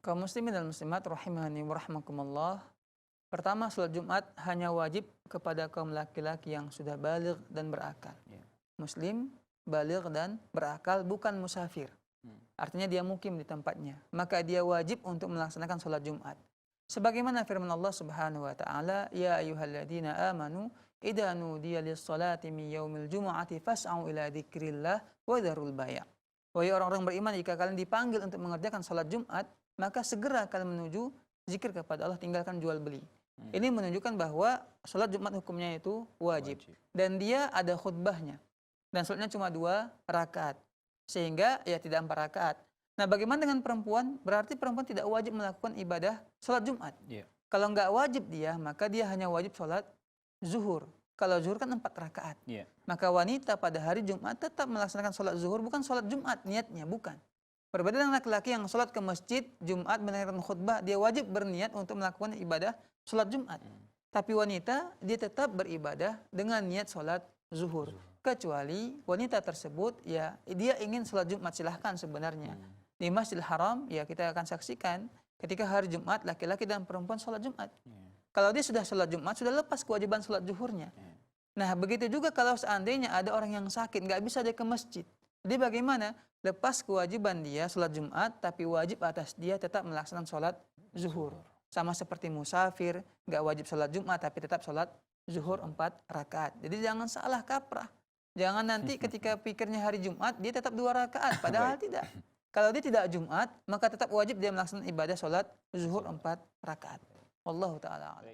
Kaum muslimin dan muslimat rahimani wa rahmakumullah. Pertama, sholat Jumat hanya wajib kepada kaum laki-laki yang sudah baligh dan berakal. Muslim, baligh dan berakal, bukan musafir. Artinya dia mukim di tempatnya. Maka dia wajib untuk melaksanakan sholat Jumat. Sebagaimana firman Allah Subhanahu wa taala, "Ya ayyuhalladzina amanu idza nudiya lis-shalati min yaumil jumu'ati fas'au ila dzikrillah wa dzarul bai'." Wahai orang-orang beriman, jika kalian dipanggil untuk mengerjakan sholat Jumat, maka segera kalian menuju zikir kepada Allah, tinggalkan jual beli. Ini menunjukkan bahwa sholat Jumat hukumnya itu wajib. Dan dia ada khutbahnya. Dan sholatnya cuma 2 rakaat. Sehingga ya tidak 4 rakaat. Nah, bagaimana dengan perempuan? Berarti perempuan tidak wajib melakukan ibadah sholat Jumat. Kalau nggak wajib dia, maka dia hanya wajib sholat zuhur. Kalau zuhur kan 4 rakaat. Maka wanita pada hari Jumat tetap melaksanakan sholat zuhur, bukan sholat Jumat niatnya, bukan. Berbeda dengan laki-laki yang sholat ke masjid Jumat mendengarkan khutbah, dia wajib berniat untuk melakukan ibadah sholat Jumat. Tapi wanita, dia tetap beribadah dengan niat sholat zuhur. Kecuali wanita tersebut, ya dia ingin sholat Jumat, silahkan sebenarnya. Di Masjidil Haram, ya kita akan saksikan ketika hari Jumat, laki-laki dan perempuan sholat Jumat. Kalau dia sudah sholat Jumat, sudah lepas kewajiban sholat zuhurnya. Nah, begitu juga kalau seandainya ada orang yang sakit, nggak bisa dia ke masjid. Jadi bagaimana? Lepas kewajiban dia sholat Jumat, tapi wajib atas dia tetap melaksanakan sholat zuhur. Sama seperti musafir, nggak wajib sholat Jumat, tapi tetap sholat zuhur 4 rakaat. Jadi jangan salah kaprah. Jangan nanti ketika pikirnya hari Jumat, dia tetap 2 rakaat, padahal tidak. Kalau dia tidak Jumat, maka tetap wajib dia melaksanakan ibadah sholat zuhur 4 rakaat. Wallahu ta'ala a'lam.